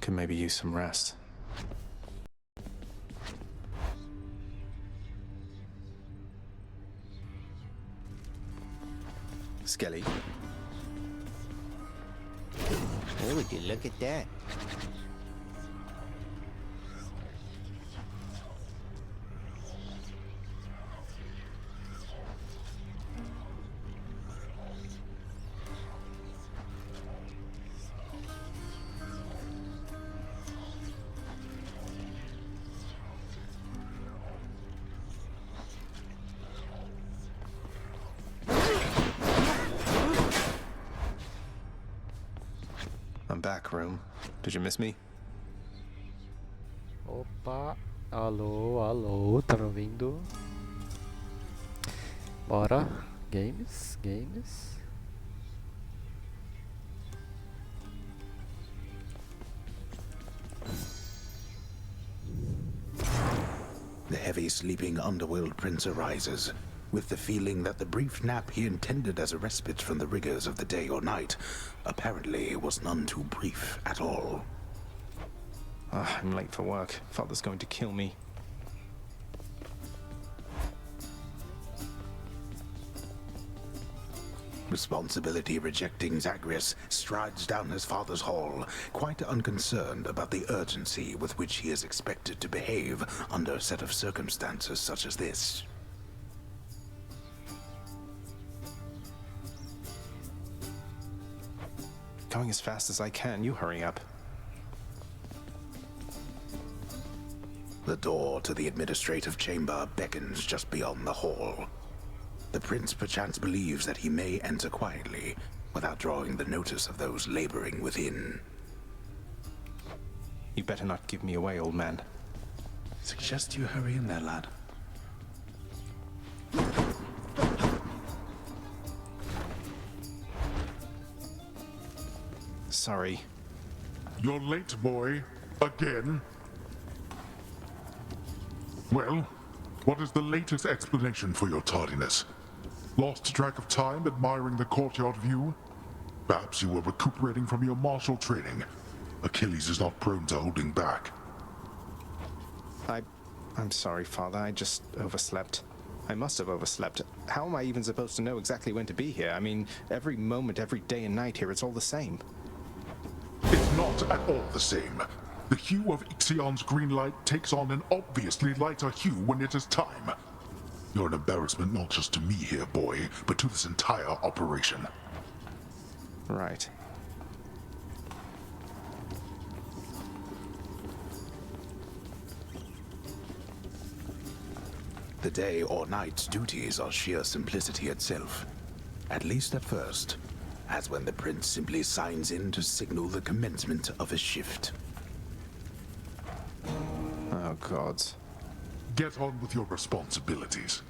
Could maybe use some rest. Skelly. Oh, would you look at that? I'm back, room. Did you miss me? Opa, alô, alô, tá me ouvindo? Bora, games. The heavy sleeping underworld prince arises, with the feeling that the brief nap he intended as a respite from the rigors of the day or night apparently was none too brief at all. I'm late for work. Father's going to kill me. Responsibility-rejecting Zagreus strides down his father's hall, quite unconcerned about the urgency with which he is expected to behave under a set of circumstances such as this. Going as fast as I can. You hurry up. The door to the administrative chamber beckons just beyond the hall. The prince perchance believes that he may enter quietly, without drawing the notice of those laboring within. You better not give me away, old man. Suggest you hurry in there, lad. Sorry. You're late, boy. Again? Well, what is the latest explanation for your tardiness? Lost track of time admiring the courtyard view? Perhaps you were recuperating from your martial training. Achilles is not prone to holding back. I'm sorry, Father. I just overslept. I must have overslept. How am I even supposed to know exactly when to be here? I mean, every moment, every day and night here, it's all the same. It's not at all the same. The hue of Ixion's green light takes on an obviously lighter hue when it is time. You're an embarrassment not just to me here, boy, but to this entire operation. Right. The day or night's duties are sheer simplicity itself. At least at first, as when the prince simply signs in to signal the commencement of his shift. Oh, gods. Get on with your responsibilities.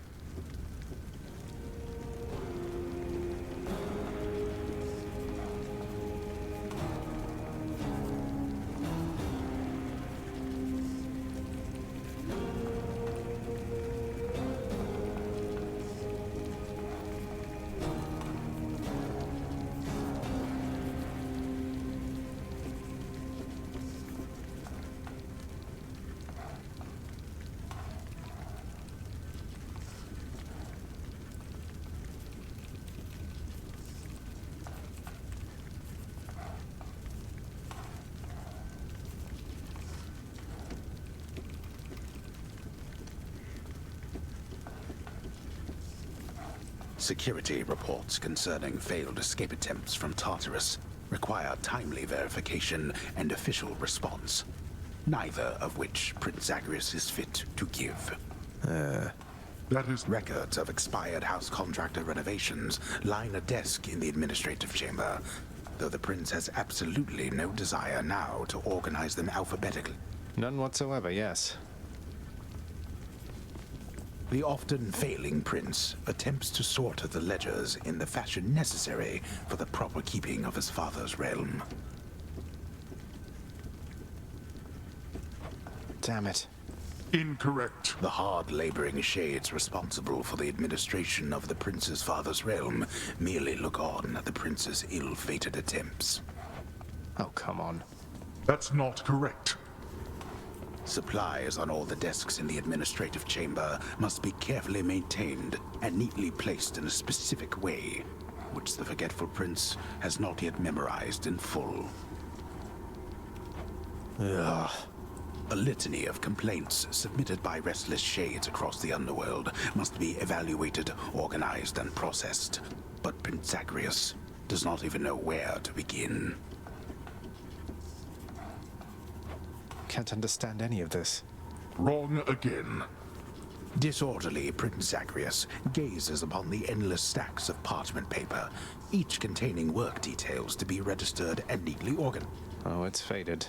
Security reports concerning failed escape attempts from Tartarus require timely verification and official response, neither of which Prince Zagreus is fit to give. That is... Records of expired house contractor renovations line a desk in the administrative chamber, though the prince has absolutely no desire now to organize them alphabetically. None whatsoever, yes. The often failing prince attempts to sort the ledgers in the fashion necessary for the proper keeping of his father's realm. Damn it. Incorrect. The hard-laboring shades responsible for the administration of the prince's father's realm merely look on at the prince's ill-fated attempts. Oh, come on. That's not correct. Supplies on all the desks in the administrative chamber must be carefully maintained and neatly placed in a specific way, which the Forgetful Prince has not yet memorized in full. Ugh. A litany of complaints submitted by restless shades across the underworld must be evaluated, organized, and processed. But Prince Zagreus does not even know where to begin. Can't understand any of this. Wrong again. Disorderly Prince Zagreus gazes upon the endless stacks of parchment paper, each containing work details to be registered and neatly organized. Oh, it's faded.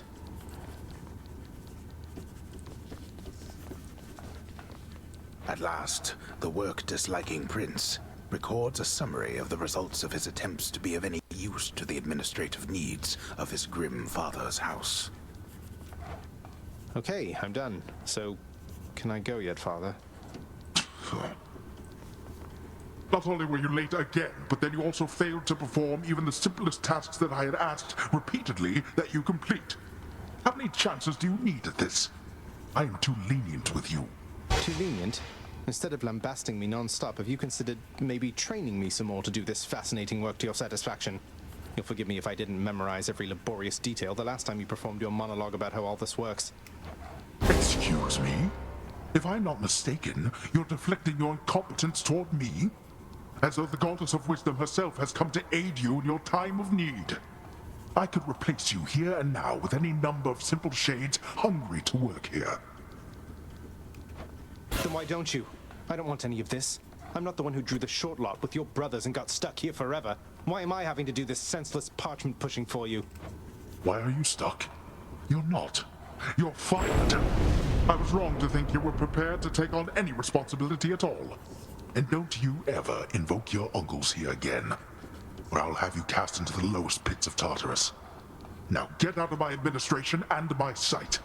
At last, the work-disliking prince records a summary of the results of his attempts to be of any use to the administrative needs of his grim father's house. Okay, I'm done. So, can I go yet, Father? Not only were you late again, but then you also failed to perform even the simplest tasks that I had asked repeatedly that you complete. How many chances do you need at this? I am too lenient with you. Too lenient? Instead of lambasting me non-stop, have you considered maybe training me some more to do this fascinating work to your satisfaction? You'll forgive me if I didn't memorize every laborious detail the last time you performed your monologue about how all this works. Excuse me? If I'm not mistaken, you're deflecting your incompetence toward me? As though the goddess of wisdom herself has come to aid you in your time of need. I could replace you here and now with any number of simple shades hungry to work here. Then why don't you? I don't want any of this. I'm not the one who drew the short lot with your brothers and got stuck here forever. Why am I having to do this senseless parchment pushing for you? Why are you stuck? You're not. You're fired. I was wrong to think you were prepared to take on any responsibility at all. And don't you ever invoke your uncles here again, or I'll have you cast into the lowest pits of Tartarus. Now get out of my administration and my sight.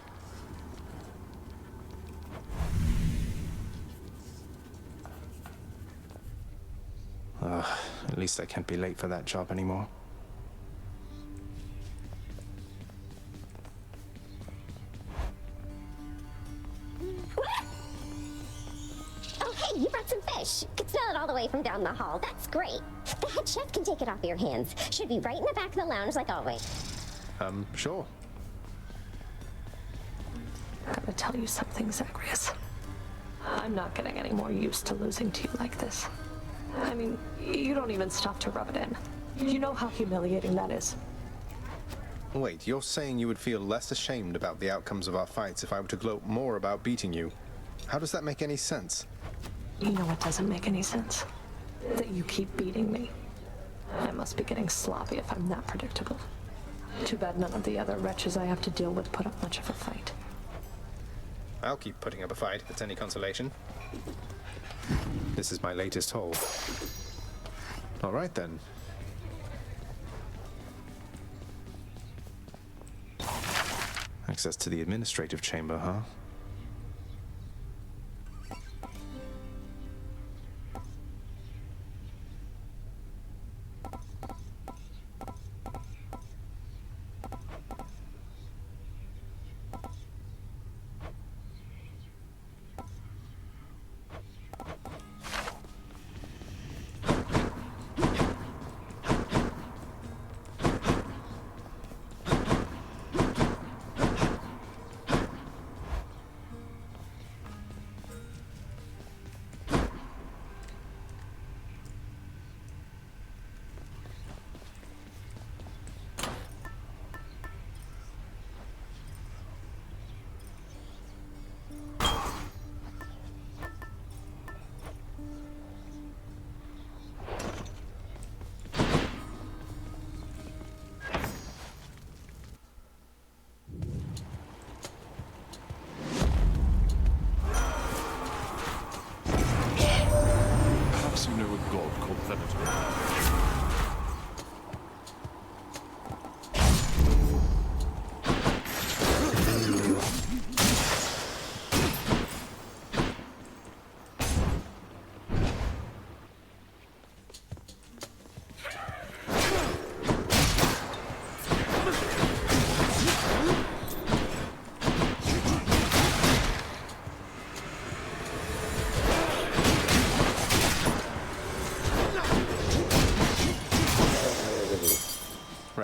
At least I can't be late for that job anymore. Oh, hey, you brought some fish. Could smell it all the way from down the hall. That's great. The head chef can take it off your hands. Should be right in the back of the lounge like always. Sure. I'm gonna tell you something, Zagreus. I'm not getting any more used to losing to you like this. I mean, you don't even stop to rub it in. You know how humiliating that is. Wait, you're saying you would feel less ashamed about the outcomes of our fights if I were to gloat more about beating you? How does that make any sense? You know what doesn't make any sense? That you keep beating me. I must be getting sloppy if I'm that predictable. Too bad none of the other wretches I have to deal with put up much of a fight. I'll keep putting up a fight if it's any consolation. This is my latest haul. All right then. Access to the administrative chamber, huh?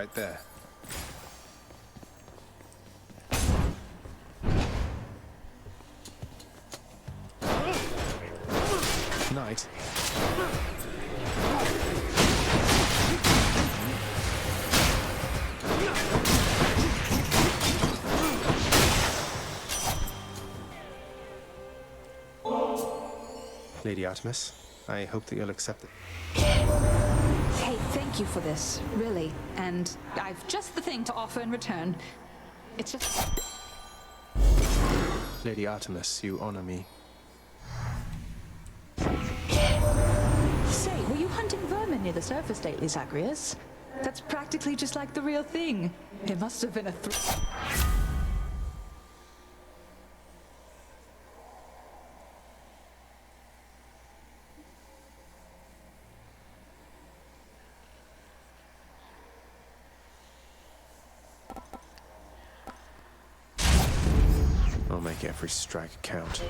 right there. Knight. Lady Artemis, I hope that you'll accept it. Hey, thank you for this, really. And I've just the thing to offer in return. It's just... Lady Artemis, you honor me. Say, were you hunting vermin near the surface lately, Zagreus? That's practically just like the real thing. It must have been a I'll make every strike count.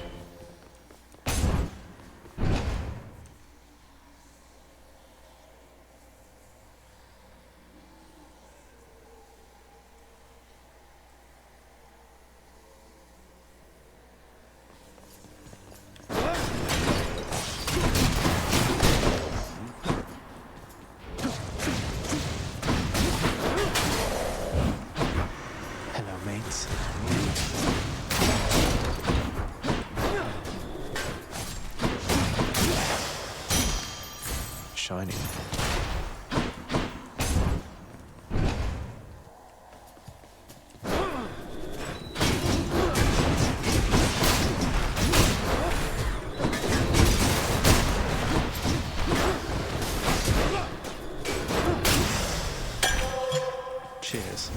Hello, mates. Shining. Cheers.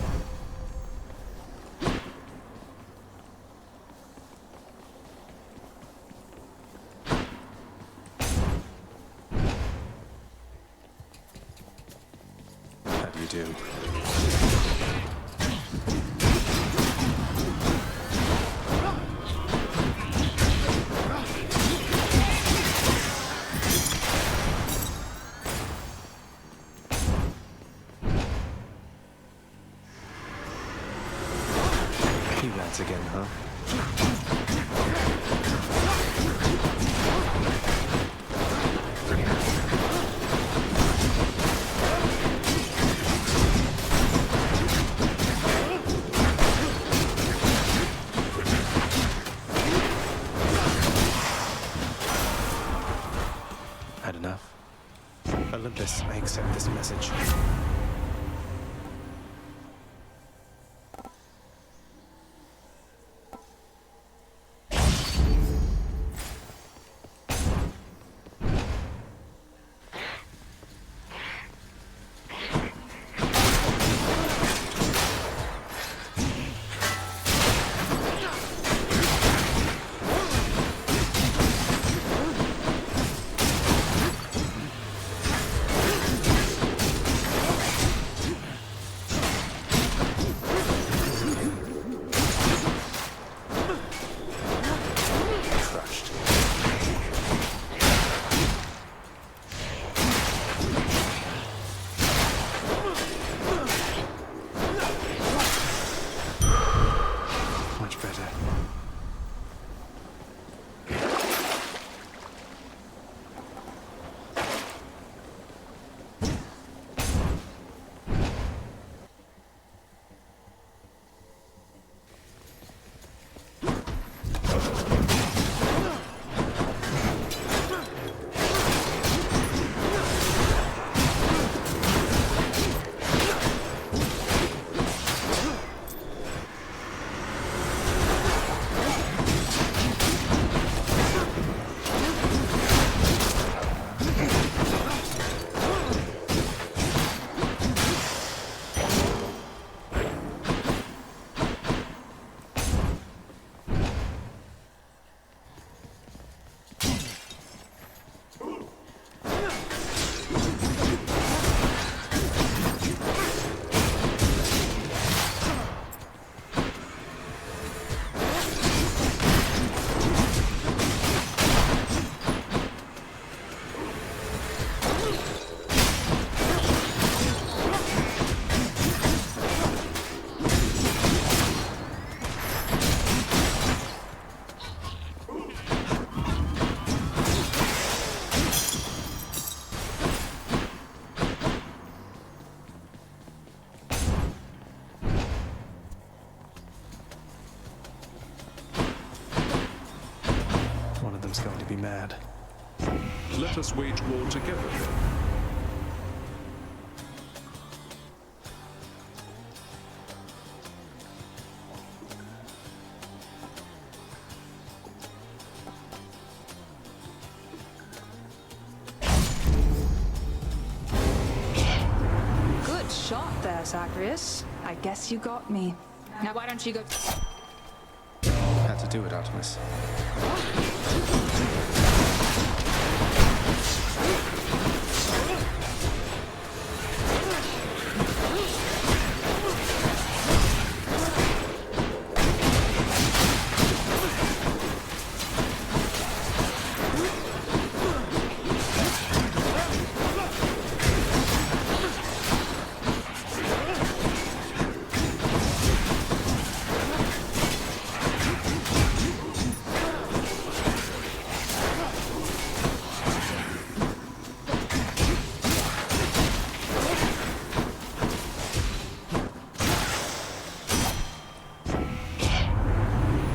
How do you do? You lads again, huh? Had enough? Olympus, I accept this message. Adam's going to be mad. Let us wage war together then. Good shot there, Zagreus. I guess you got me. Now why don't you go... Had to do it, Artemis.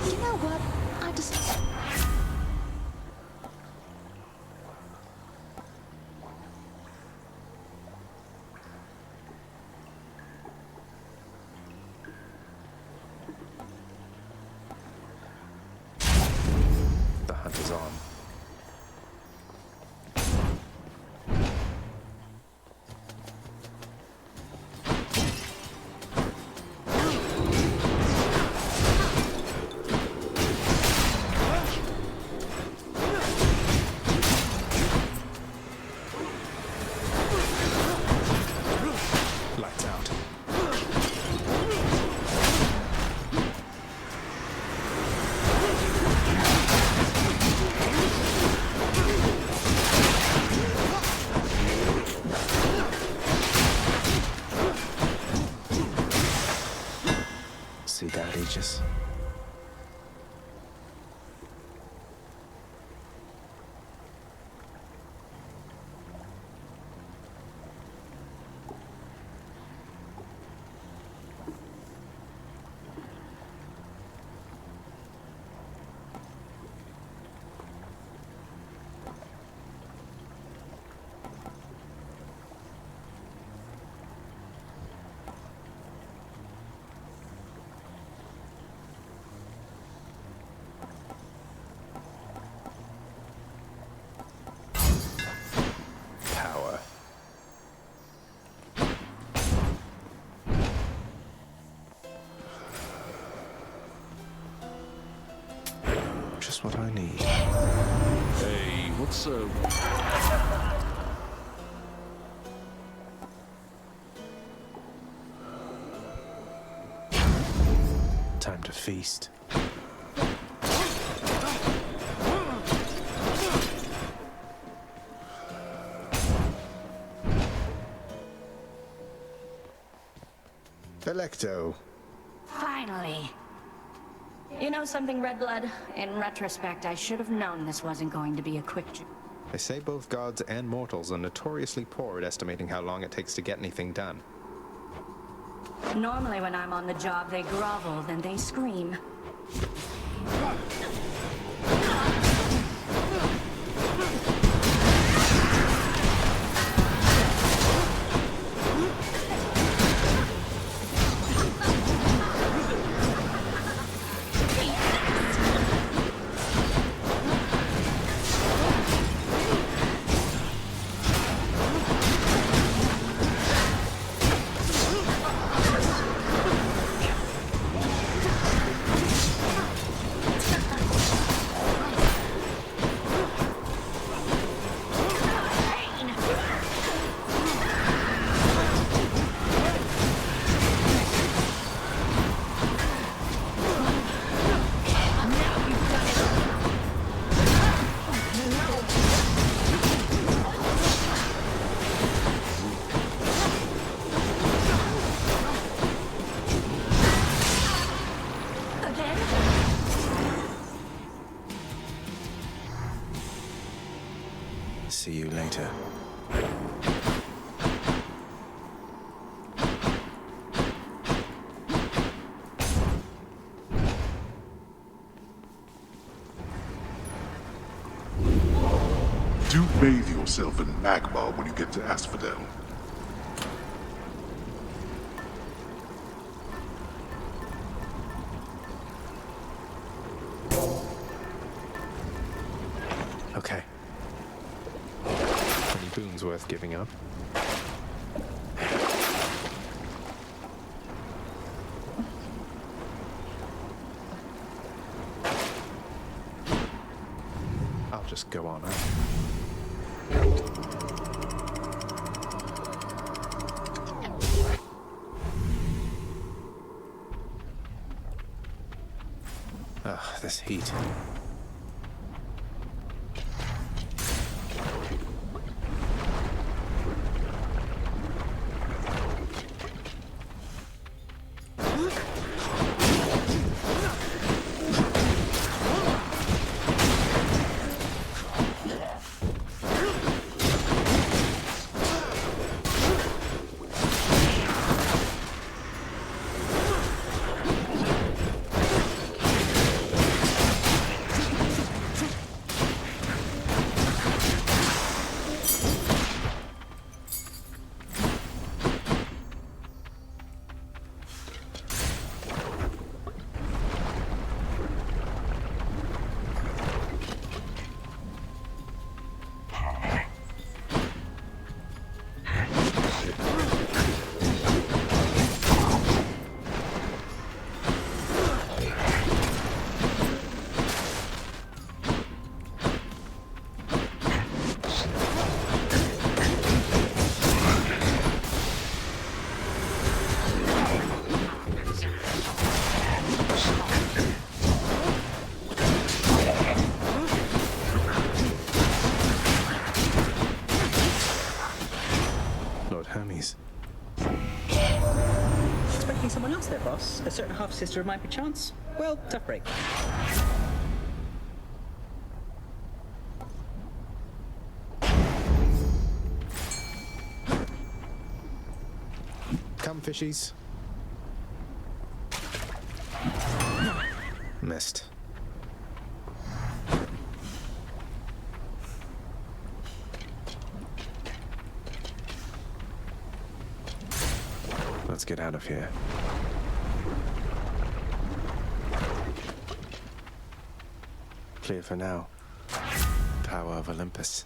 You know what? I just... The hunt is on. Lights out. See that, Aegis? Power. Just what I need. Hey, what's Time to feast. Electo. Finally. You know something, Redblood? In retrospect, I should have known this wasn't going to be a quick job. They say both gods and mortals are notoriously poor at estimating how long it takes to get anything done. Normally when I'm on the job, they grovel, then they scream. See you later. Do bathe yourself in magma when you get to Asphodel. Okay. Any boons worth giving up? I'll just go on out. Ugh, this heat. Hermes. Expecting someone else there, boss? A certain half-sister of mine, perchance? Well, tough break. Come, fishies. Missed. Let's get out of here. Clear for now. Tower of Olympus.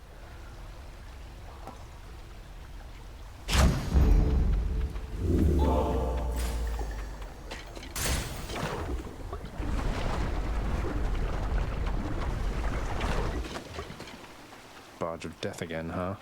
Barge of death again, huh?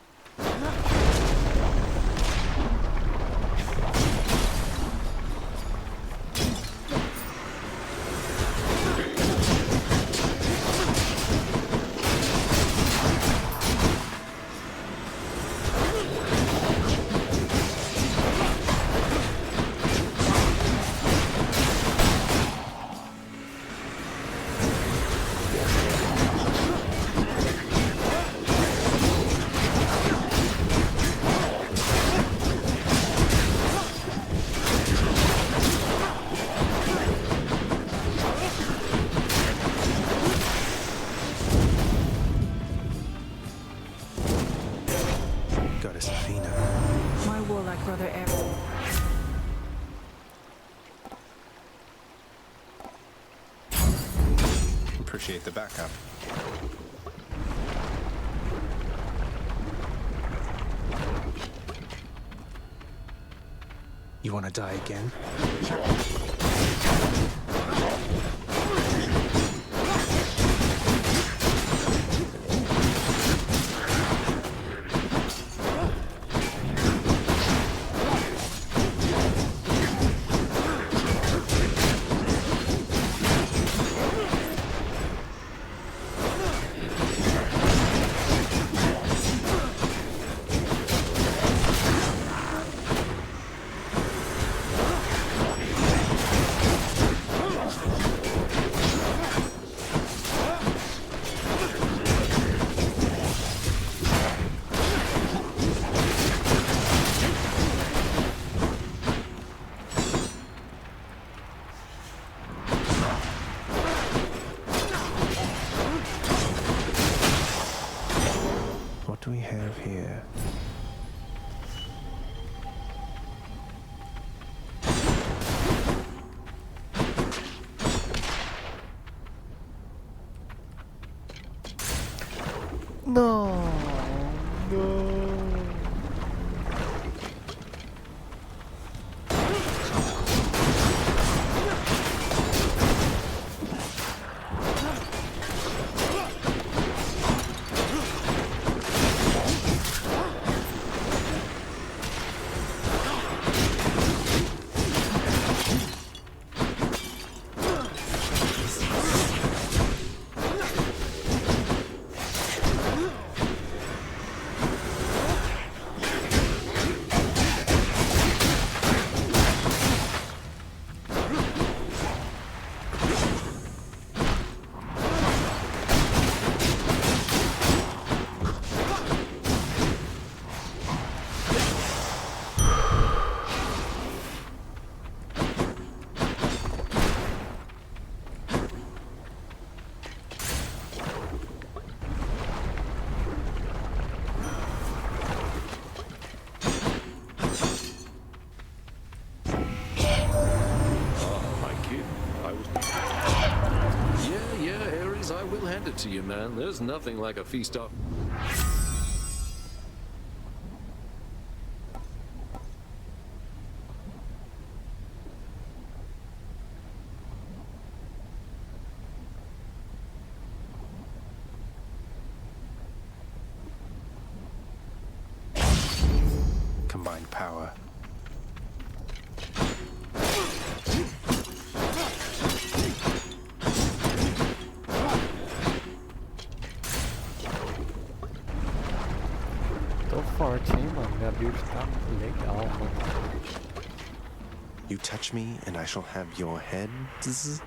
Appreciate the backup. You want to die again? here. No, no. To you, man. There's nothing like a feast off. Combined power. Forte, hein, mano? Minha build tá legal, mano. You touch me and I shall have your heads.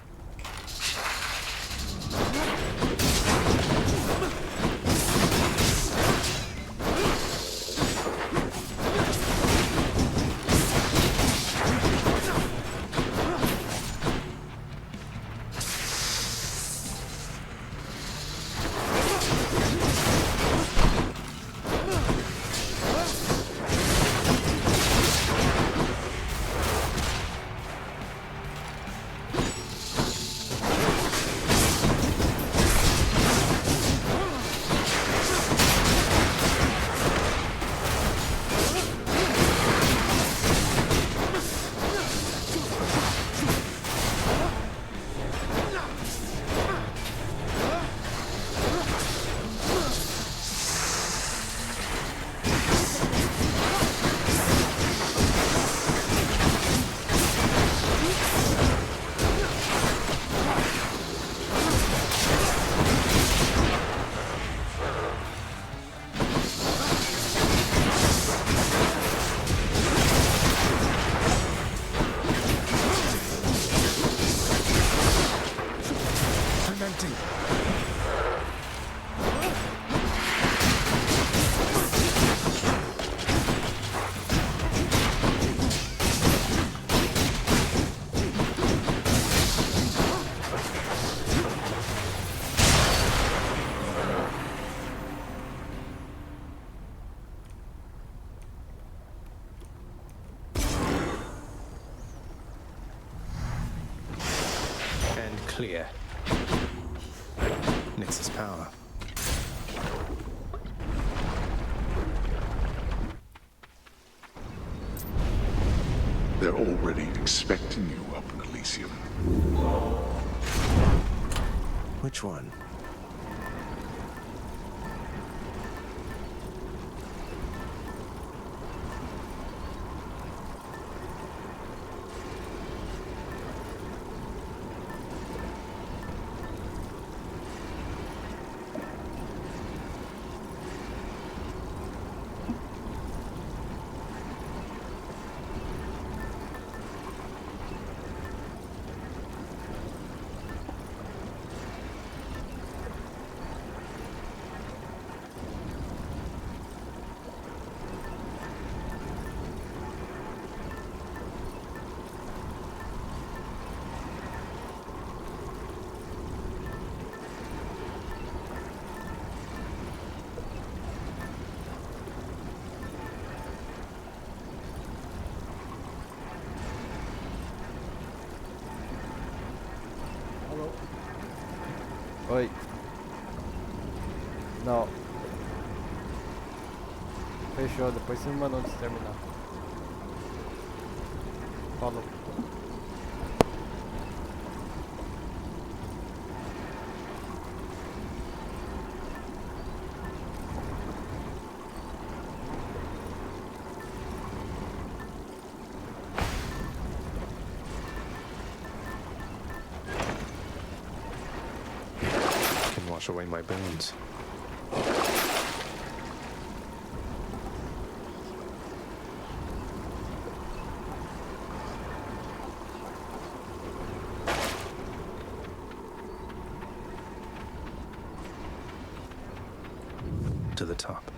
Clear. Nix's power. They're already expecting you up in Elysium. Which one? Oi. Não. Fechou, depois você me manda onde terminar. Falou. Can wash away my bones. To the top.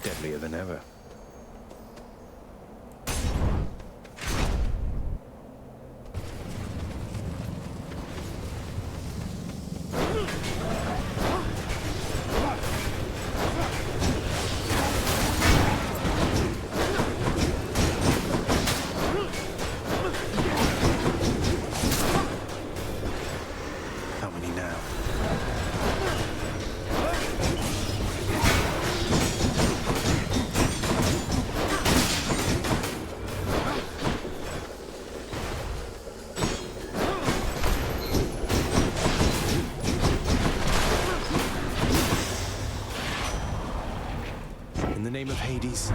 Deadlier than ever. How many now? In the name of Hades.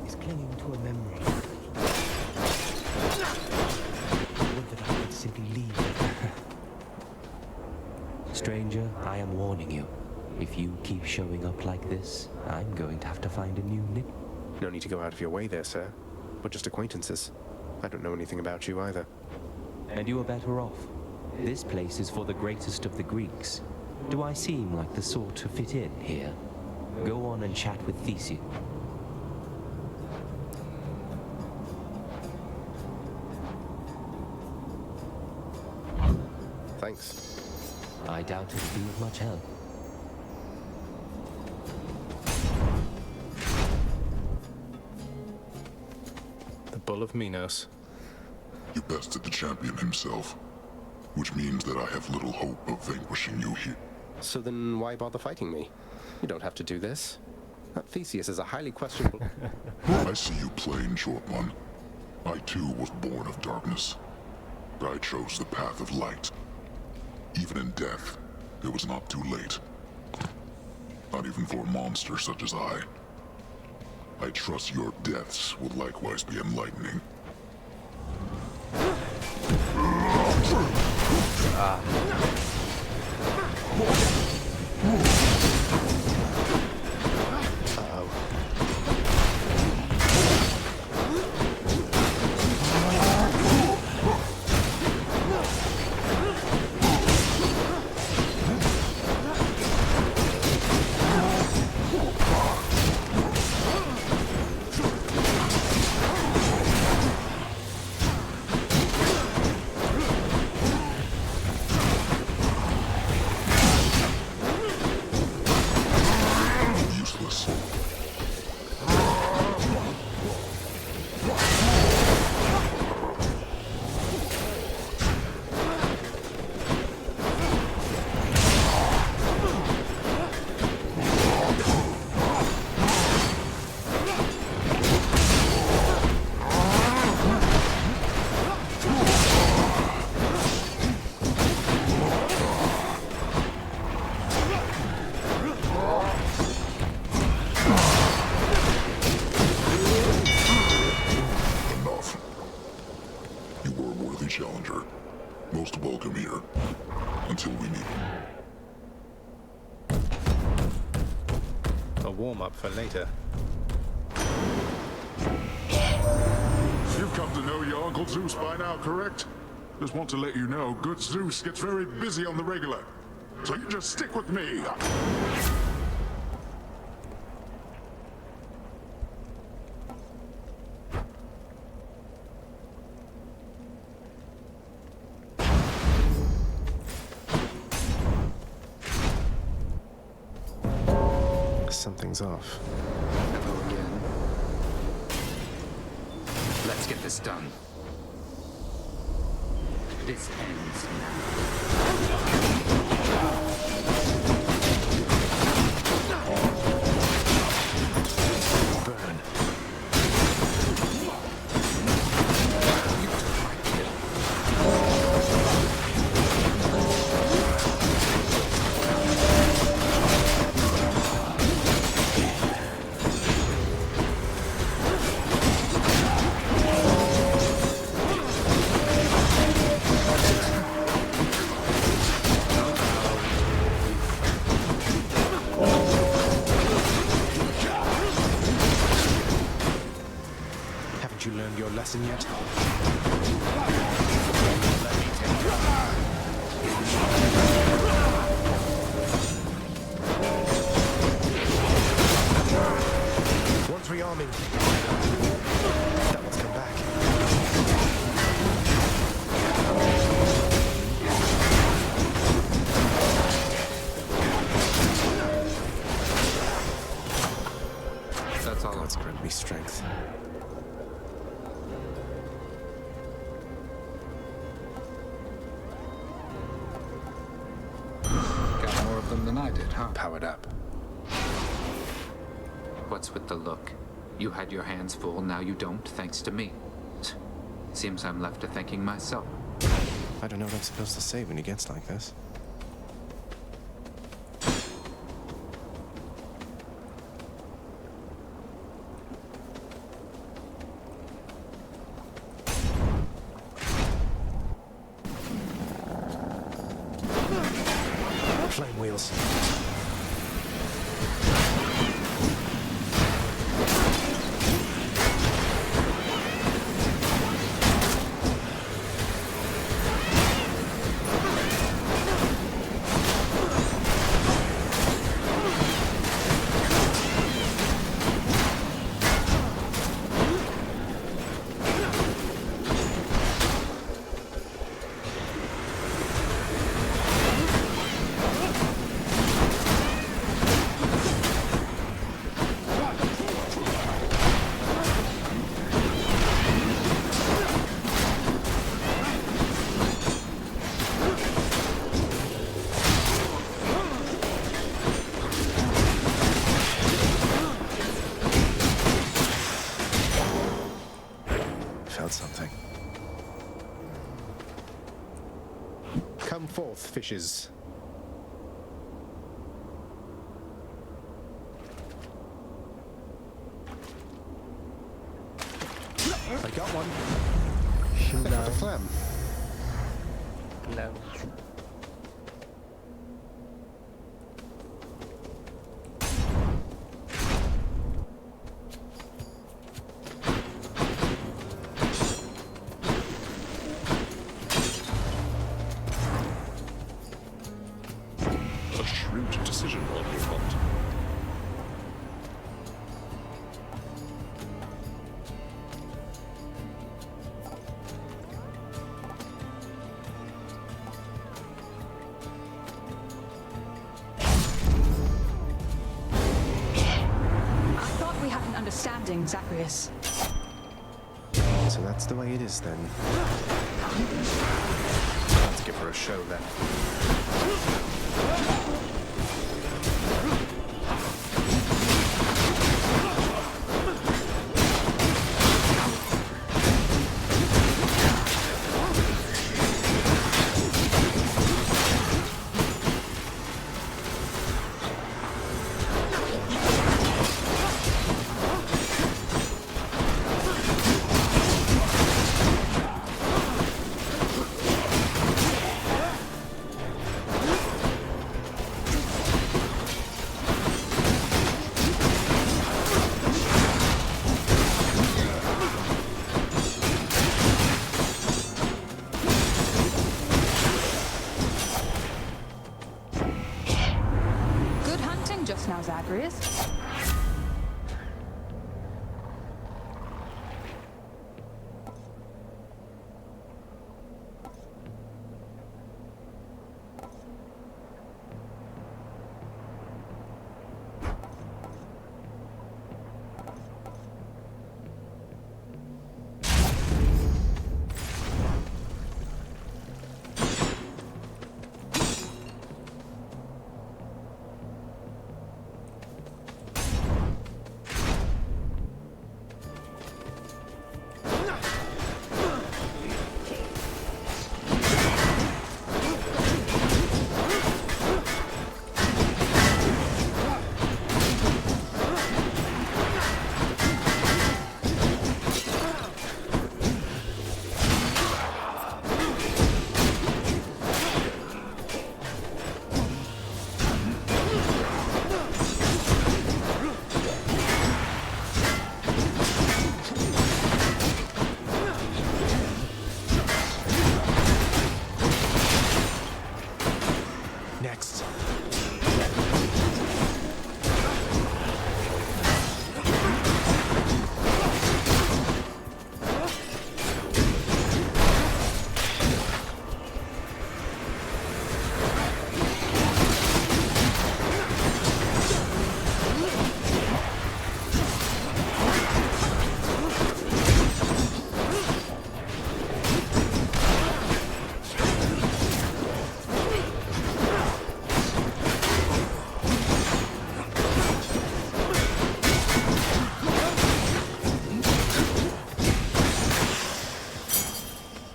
He's clinging to a memory. Would that I could simply leave it. Stranger, I am warning you. If you keep showing up like this, I'm going to have to find a new nick. No need to go out of your way there, sir. We're just acquaintances. I don't know anything about you either. And you are better off. This place is for the greatest of the Greeks. Do I seem like the sort to fit in here? Go on and chat with Theseus. Thanks. I doubt it'll be of much help. The Bull of Minos. You bested the champion himself, which means that I have little hope of vanquishing you here. So then why bother fighting me? You don't have to do this. That Theseus is a highly questionable... I see you plain, short one. I too was born of darkness. I chose the path of light. Even in death, it was not too late. Not even for a monster such as I. I trust your deaths will likewise be enlightening. fish. Enough. You were a worthy challenger. Most welcome here. Until we meet. A warm-up for later. You've come to know your Uncle Zeus by now, correct? Just want to let you know, good Zeus gets very busy on the regular. So you just stick with me. Something's off. Hello again. Let's get this done. This ends now. Burn. You took my kill. Haven't you learned your lesson yet? Once rearming. That one's come back. That's all. God's grant me strength. Got more of them than I did, huh? Powered up. What's with the look? You had your hands full, now you don't, thanks to me. Seems I'm left to thanking myself. I don't know what I'm supposed to say when he gets like this. Flame wheels. Felt something. Come forth, fishes. I got one. I got a clam. Clam. A shrewd decision on your part. hunting Zacharias. So that's the way it is then. Let's give her a show then. Just now, Zacharias.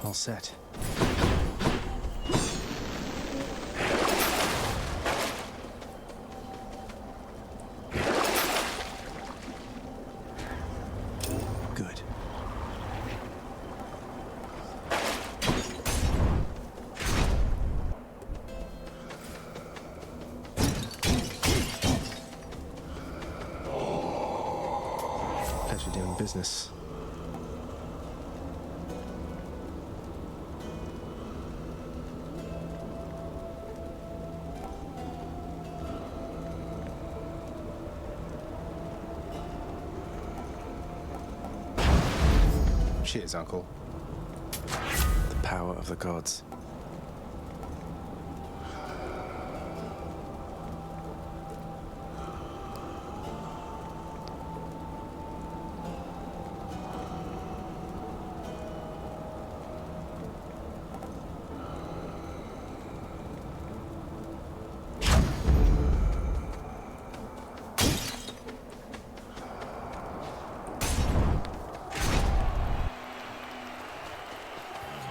All set. Good. Pleasure doing business. Cheers, Uncle. The power of the gods.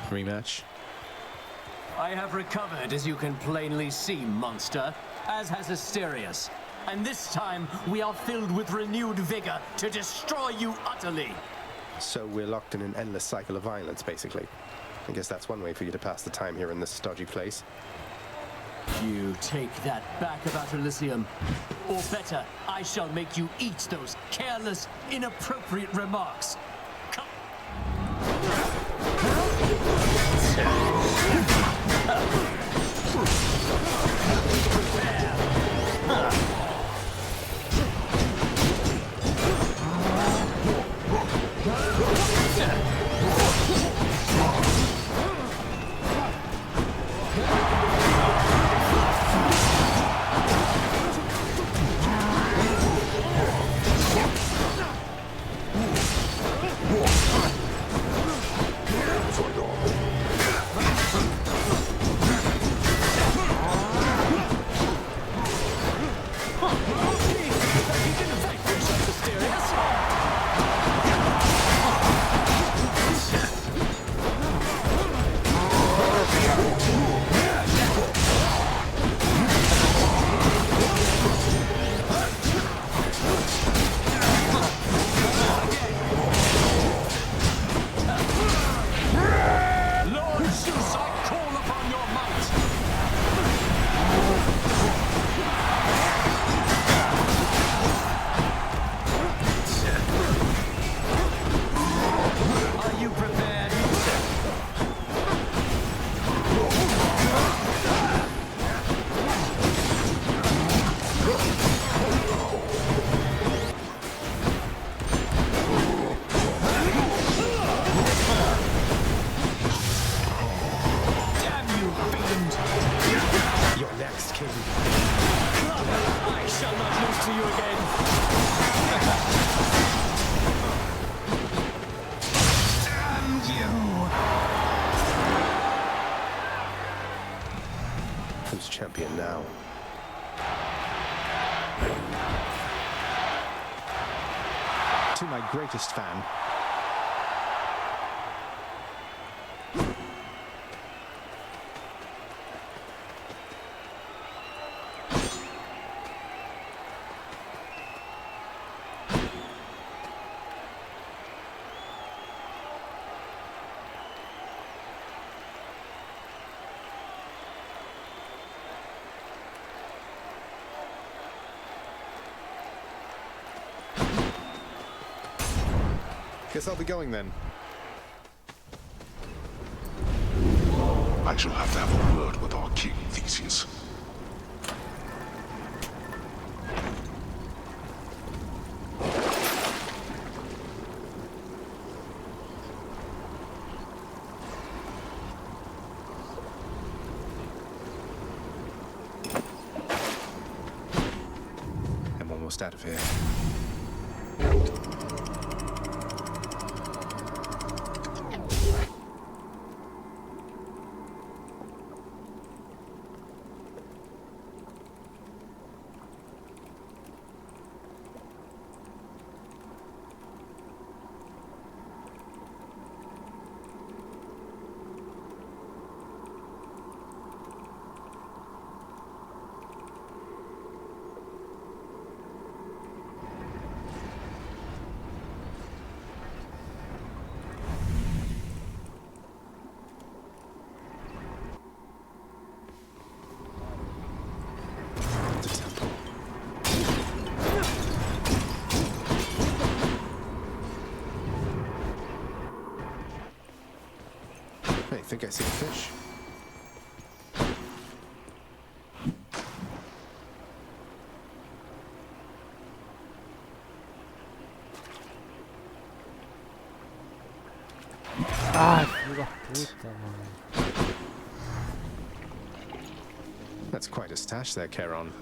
Rematch. I have recovered, as you can plainly see, monster, as has Asterius. And this time, we are filled with renewed vigor to destroy you utterly. So we're locked in an endless cycle of violence, basically. I guess that's one way for you to pass the time here in this stodgy place. You take that back about Elysium. Or better, I shall make you eat those careless, inappropriate remarks. Come. champion now. To my greatest fan. Guess I'll be going then. I shall have to have a word with our king, Theseus. I'm almost out of here. I think I see a fish. Ah, filho da puta, mano. That's quite a stash there, Charon.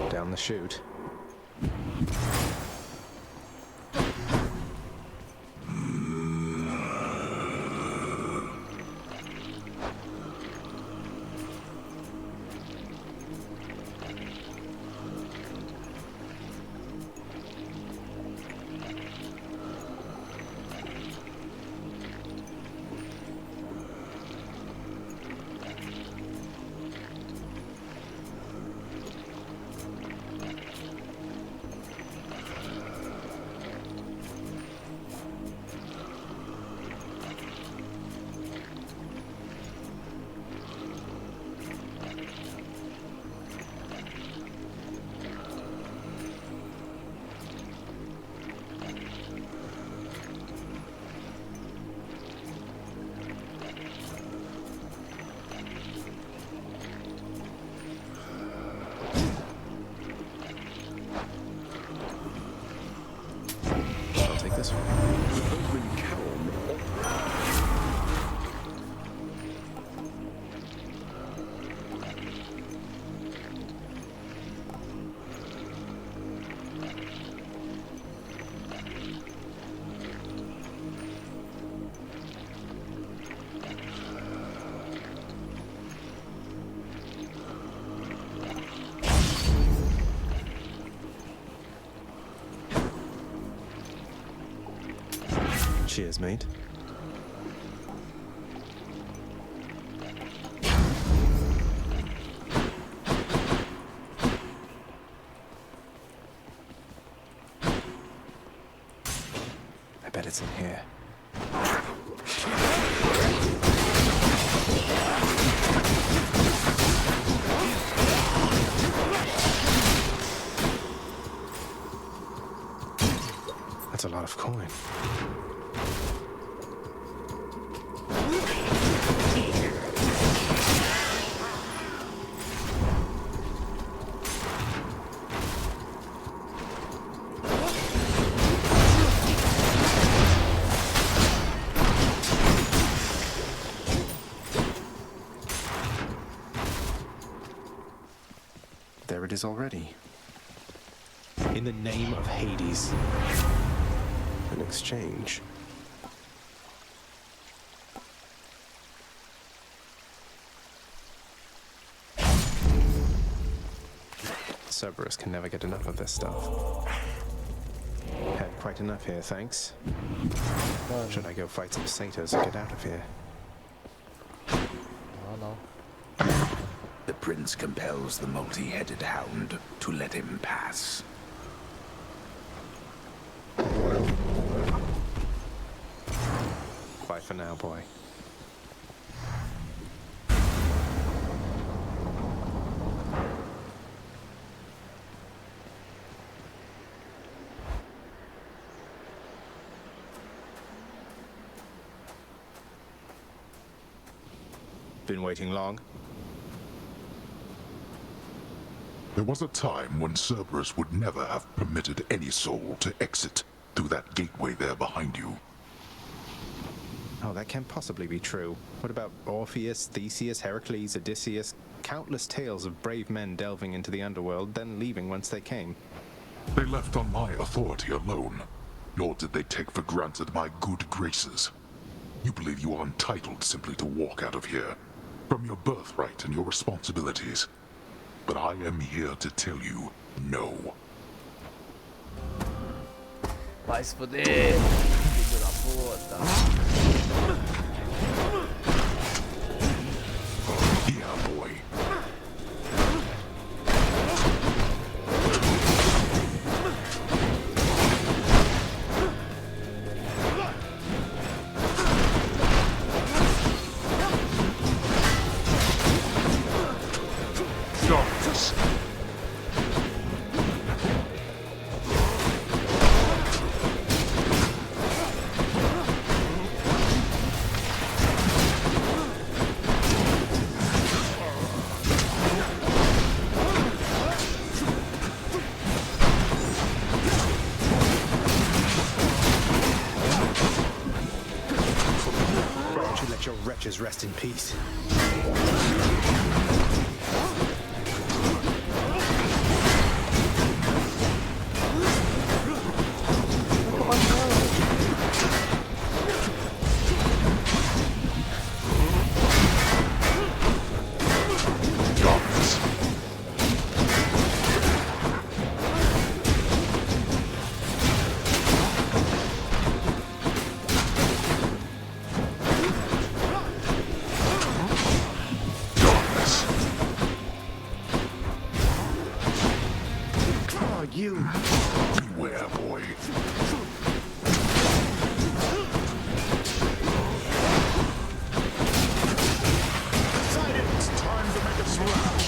Down the chute. Cheers, mate. I bet it's in here. That's a lot of coin. There it is already. In the name of Hades. An exchange. Cerberus can never get enough of this stuff. Had quite enough here, thanks. Should I go fight some satyrs and get out of here? Oh no. The prince compels the multi-headed hound to let him pass. Bye for now, boy. Been waiting long? There was a time when Cerberus would never have permitted any soul to exit through that gateway there behind you. Oh, that can't possibly be true. What about Orpheus, Theseus, Heracles, Odysseus? Countless tales of brave men delving into the underworld, then leaving whence they came. They left on my authority alone, nor did they take for granted my good graces. You believe you are entitled simply to walk out of here, from your birthright and your responsibilities. But I am here to tell you, no. Vai se fuder, filho da puta. Yeah, boy. Darkness. Why don't you let your wretches rest in peace? Darkness. Darkness. Oh, you! Beware, boy. Silence! Time to make a splash!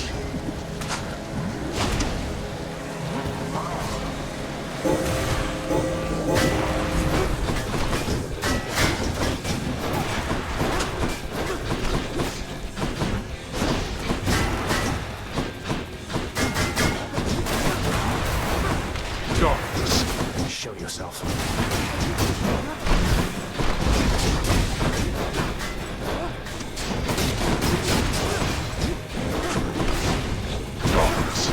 Darkness. Show yourself. Darkness.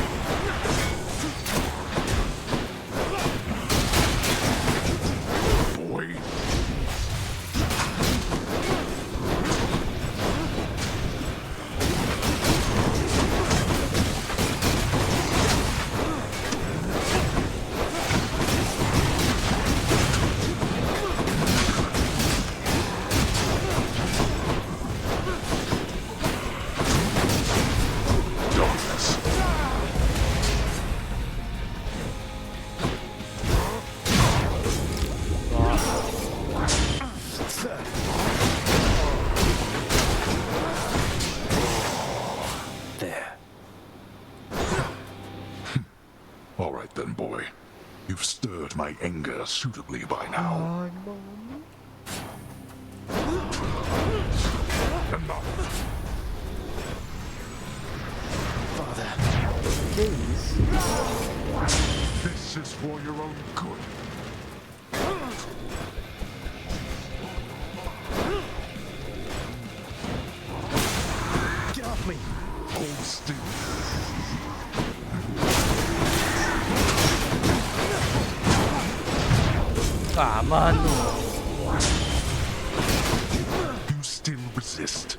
Boy. managed my anger suitably by now. Enough. Father. This is for your own good. Get off me! Hold still. Ah, mano. You still resist.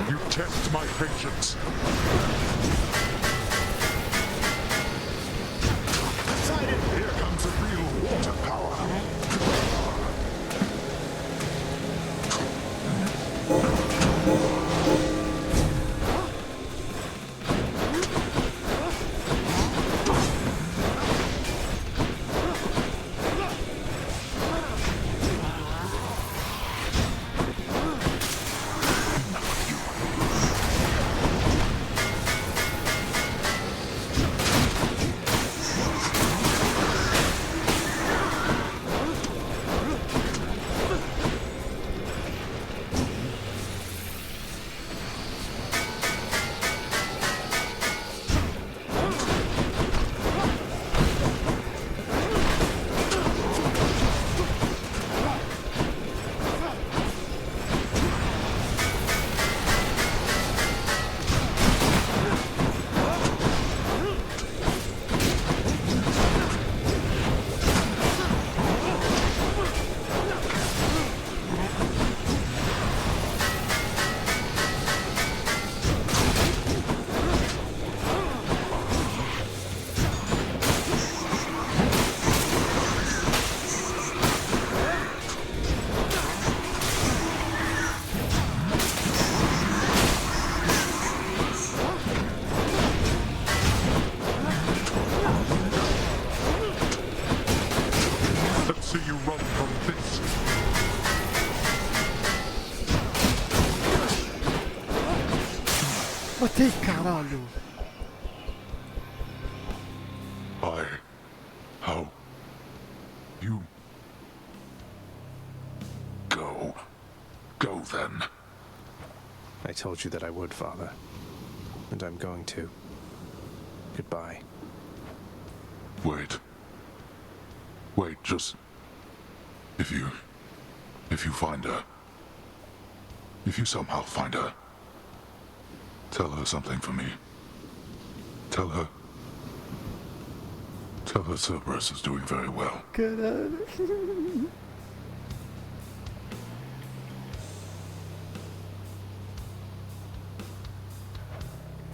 You test my patience. Here comes a real water power. Let's see you run from this. Matei, caralho. How? You... Go. Go then. I told you that I would, Father. And I'm going to. Goodbye. Wait. Wait, just... If you find her... If you somehow find her... Tell her something for me. Tell her Cerberus is doing very well. Caralho.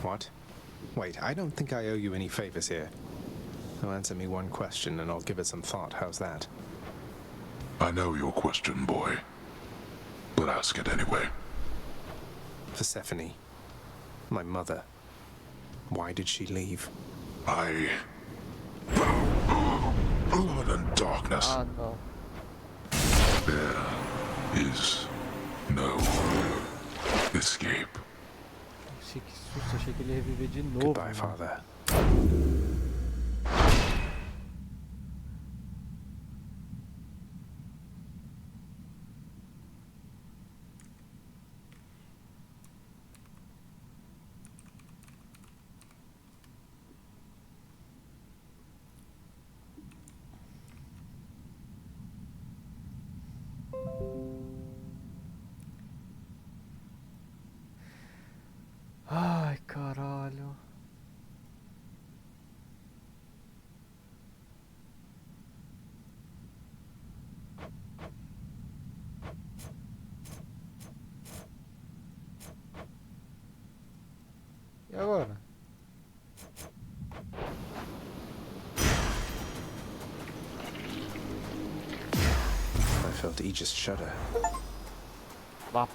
What? Wait, I don't think I owe you any favors here. So answer me one question and I'll give it some thought. How's that? I know your question, boy. But ask it anyway. Persephone. My mother. Why did she leave? Blood and darkness. Ah, não. There is no escape. Que susto, achei que ele ia reviver de novo. Goodbye, Father. Ai, caralho. E agora? I felt Aegis shudder. Lá.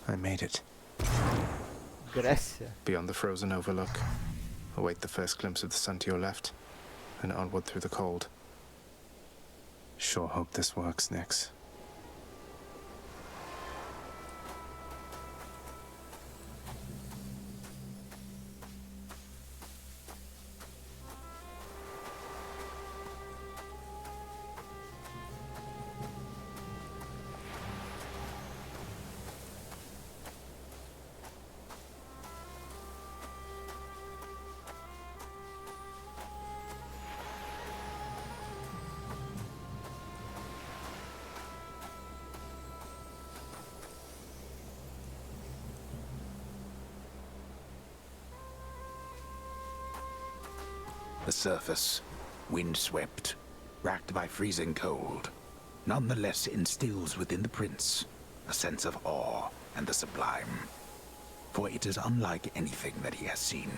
I made it. Gracias. Beyond the frozen overlook, await the first glimpse of the sun to your left, and onward through the cold. Sure hope this works, Nix. The surface, windswept, racked by freezing cold, nonetheless instills within the prince a sense of awe and the sublime, for it is unlike anything that he has seen.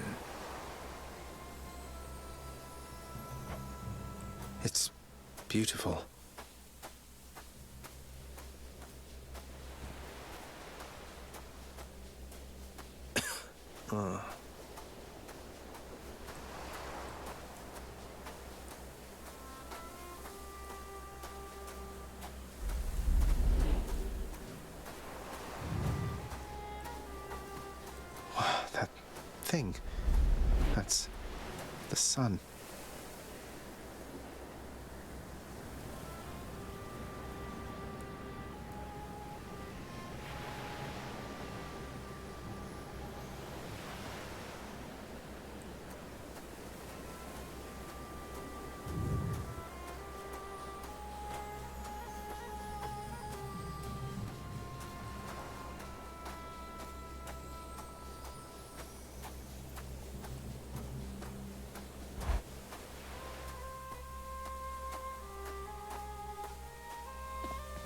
It's beautiful. That thing. That's the sun.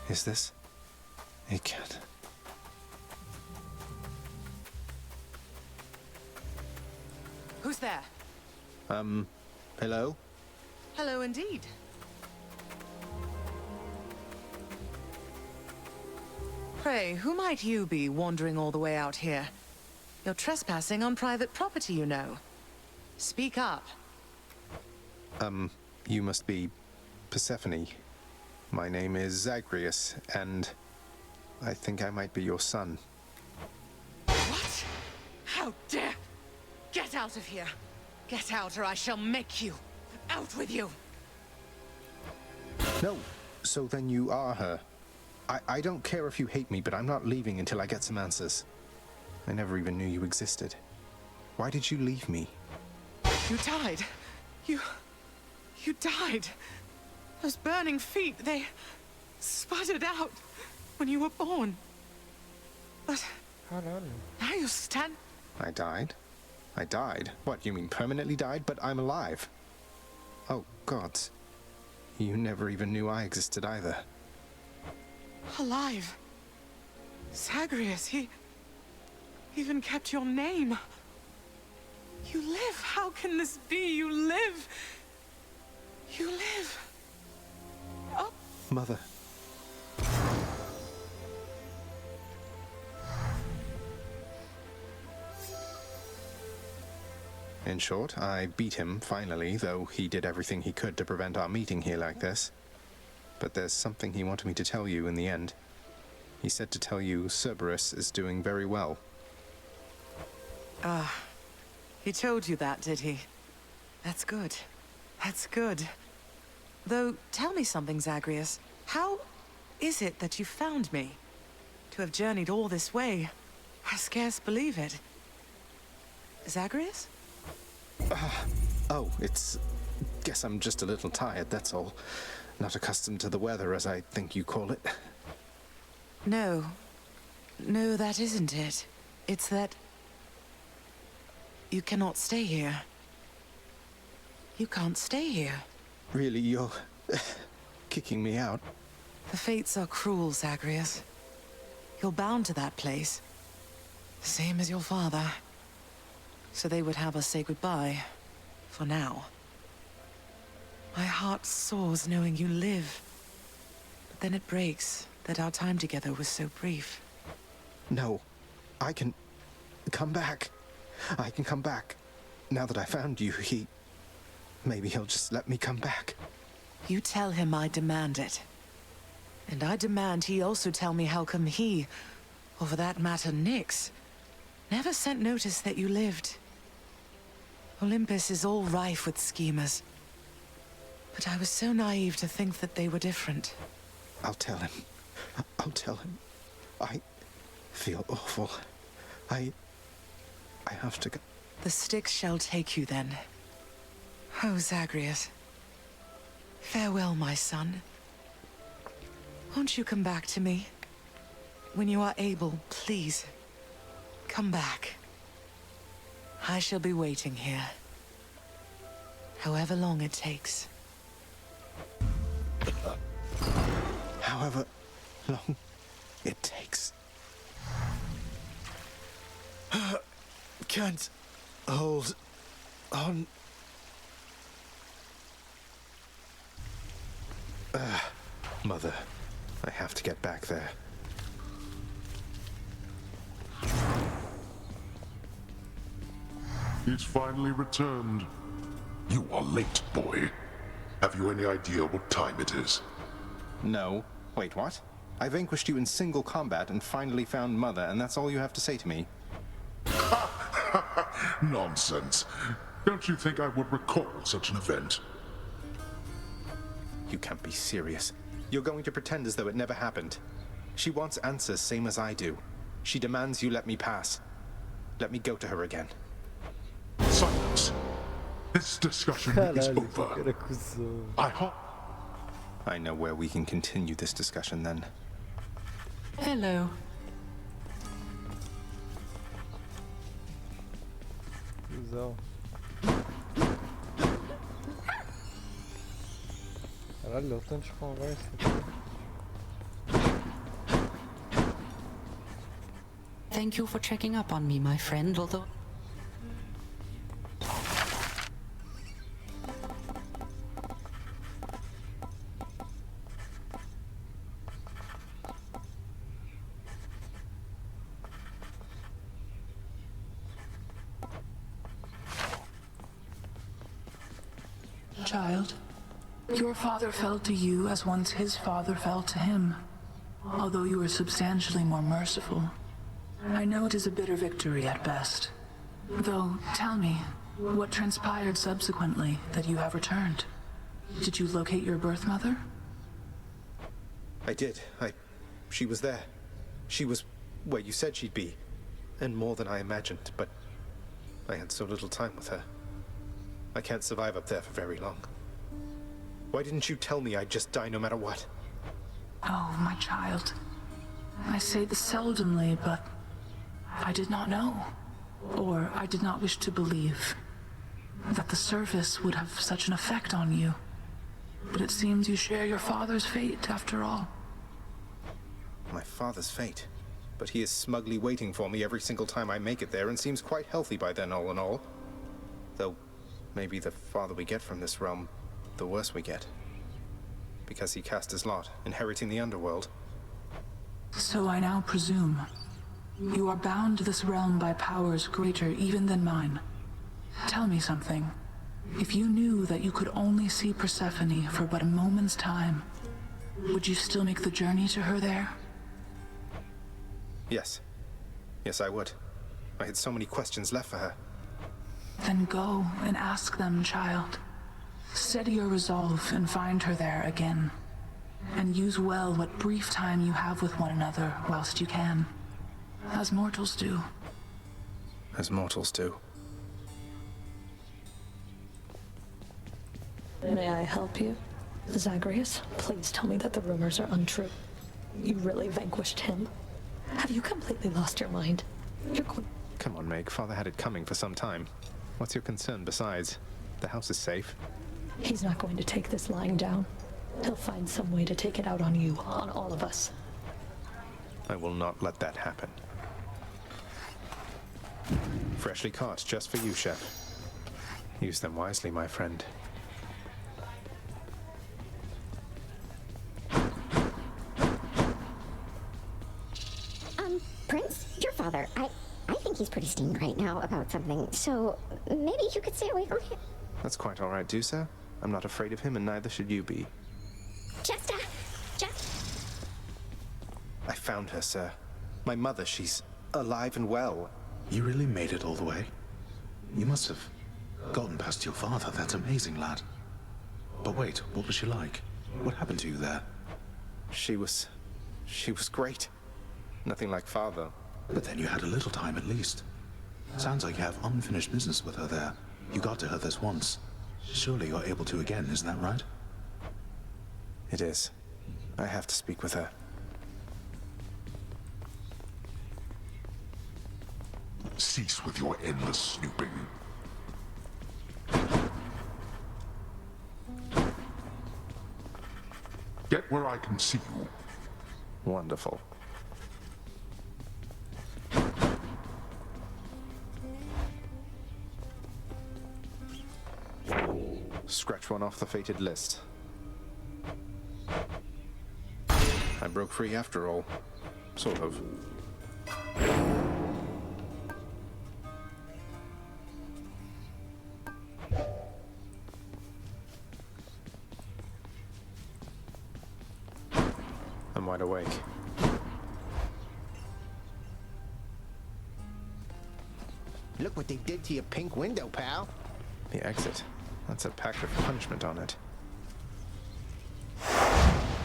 Is this a cat? Who's there? Hello? Hello indeed. Pray, who might you be wandering all the way out here? You're trespassing on private property, you know. Speak up. You must be Persephone. My name is Zagreus, and I think I might be your son. What? How dare! Get out of here! Get out or I shall make you! Out with you! No, so then you are her. I don't care if you hate me, but I'm not leaving until I get some answers. I never even knew you existed. Why did you leave me? You died. You died. Those burning feet, they sputtered out when you were born. But now you stand... I died? I died? What, you mean permanently died? But I'm alive. Oh, gods. You never even knew I existed either. Alive. Zagreus, he even kept your name. You live. How can this be? You live. You live. Oh. Mother. In short, I beat him, finally, though he did everything he could to prevent our meeting here like this. But there's something he wanted me to tell you in the end. He said to tell you Cerberus is doing very well. He told you that, did he? That's good. That's good. Though, tell me something, Zagreus. How is it that you found me? To have journeyed all this way, I scarce believe it. Zagreus? Oh, it's... Guess I'm just a little tired, that's all. Not accustomed to the weather, as I think you call it. No. No, that isn't it. It's that... you cannot stay here. You can't stay here. Really, you're... kicking me out? The fates are cruel, Zagreus. You're bound to that place. The same as your father. So they would have us say goodbye. For now. My heart soars knowing you live. But then it breaks that our time together was so brief. No, I can come back. I can come back. Now that I found you, maybe he'll just let me come back. You tell him I demand it. And I demand he also tell me how come he, or for that matter Nyx, never sent notice that you lived. Olympus is all rife with schemers. But I was so naive to think that they were different. I'll tell him. I'll tell him. I feel awful. I have to go. The Styx shall take you then. Oh, Zagreus. Farewell, my son. Won't you come back to me? When you are able, please. Come back. I shall be waiting here. However long it takes. However long it takes. Can't hold on. Mother, I have to get back there. He's finally returned. You are late, boy. Have you any idea what time it is? No. Wait, what? I vanquished you in single combat and finally found Mother, and that's all you have to say to me? Nonsense. Don't you think I would recall such an event? You can't be serious. You're going to pretend as though it never happened. She wants answers, same as I do. She demands you let me pass. Let me go to her again. Silence. This discussion is over. I hope. I know where we can continue this discussion then. Hello. Cusão. Caralho, deu tanto de conversa. Thank you for checking up on me, my friend, although... Child, your father fell to you as once his father fell to him, although you were substantially more merciful. I know it is a bitter victory at best. Though, tell me, what transpired subsequently that you have returned? Did you locate your birth mother? I did. She was there. She was where you said she'd be. And more than I imagined, but I had so little time with her. I can't survive up there for very long. Why didn't you tell me I'd just die no matter what? Oh, my child. I say this seldomly, but I did not know. Or I did not wish to believe that the service would have such an effect on you. But it seems you share your father's fate, after all. My father's fate? But he is smugly waiting for me every single time I make it there and seems quite healthy by then, all in all. Though, maybe the farther we get from this realm, the worse we get. Because he cast his lot, inheriting the underworld. So I now presume you are bound to this realm by powers greater even than mine. Tell me something. If you knew that you could only see Persephone for but a moment's time, would you still make the journey to her there? Yes. Yes, I would. I had so many questions left for her. Then go and ask them, child. Steady your resolve and find her there again. And use well what brief time you have with one another whilst you can. As mortals do. As mortals do. May I help you? Zagreus, please tell me that the rumors are untrue. You really vanquished him? Have you completely lost your mind? Come on, Meg. Father had it coming for some time. What's your concern besides? The house is safe. He's not going to take this lying down. He'll find some way to take it out on you, on all of us. I will not let that happen. Freshly caught, just for you, Chef. Use them wisely, my friend. Prince? Prince, your father, I think he's pretty steamed right now about something, so maybe you could stay away from him. That's quite all right, too, sir. I'm not afraid of him, and neither should you be. Just I found her, sir. My mother, she's alive and well. You really made it all the way? You must have gotten past your father. That's amazing, lad. But wait, what was she like? What happened to you there? She was great. Nothing like father. But then you had a little time at least. Sounds like you have unfinished business with her there. You got to her this once. Surely you're able to again, isn't that right? It is. I have to speak with her. Cease with your endless snooping. Get where I can see you. Wonderful. Scratch one off the fated list. I broke free after all. Sort of. I'm wide awake. Look what they did to your pink window, pal. The exit. That's a pact of punishment on it.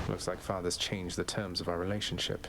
Looks like Father's changed the terms of our relationship.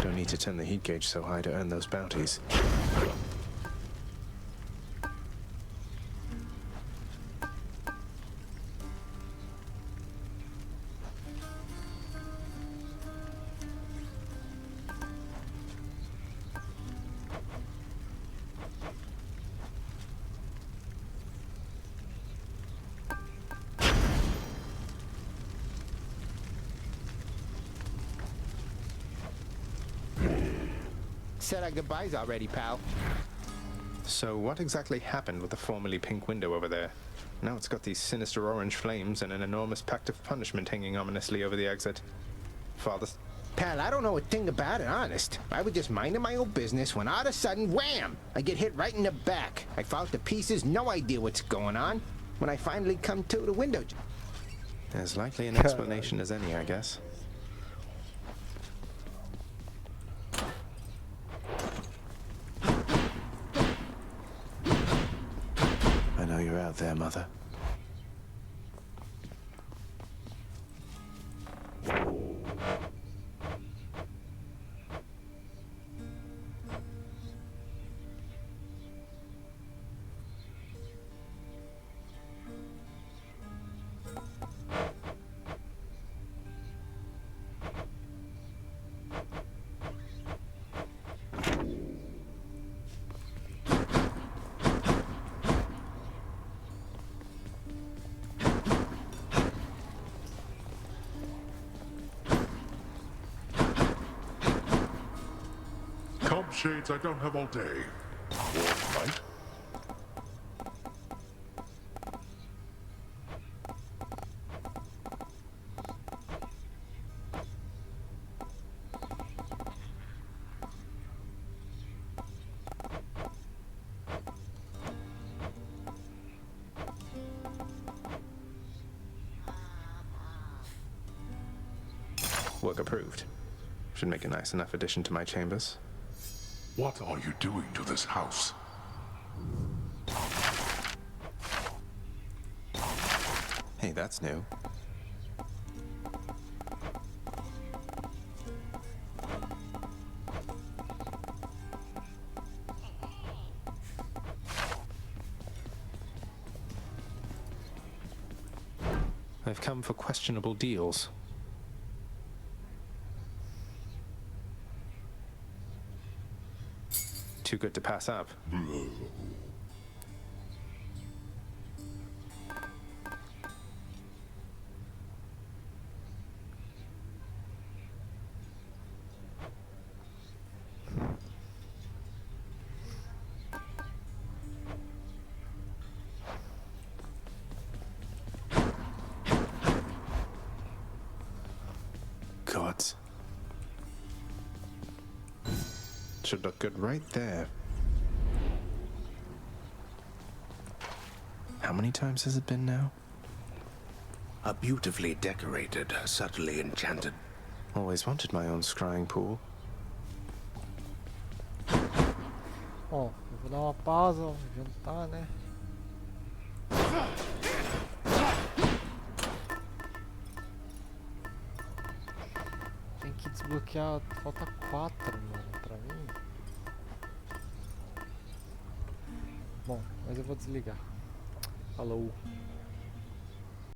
Don't need to turn the heat gauge so high to earn those bounties. Said our goodbyes already, pal. So what exactly happened with the formerly pink window over there? Now it's got these sinister orange flames and an enormous pact of punishment hanging ominously over the exit. Father... Pal, I don't know a thing about it, honest. I was just minding my own business when all of a sudden, wham! I get hit right in the back. I fall to pieces, no idea what's going on. When I finally come to, the window... As likely an explanation as any, I guess. I know you're out there, Mother. Shades, I don't have all day. Or night? Work approved. Should make a nice enough addition to my chambers. What are you doing to this house? Hey, that's new. I've come for questionable deals. Too good to pass up. Gods. Should look good right there. How many times has it been now? A beautifully decorated, subtly enchanted. Always wanted my own scrying pool. Bom, eu vou dar uma pausa, vou jantar, né? Tem que desbloquear, falta 4, mano, pra mim. Bom, mas eu vou desligar. Falou.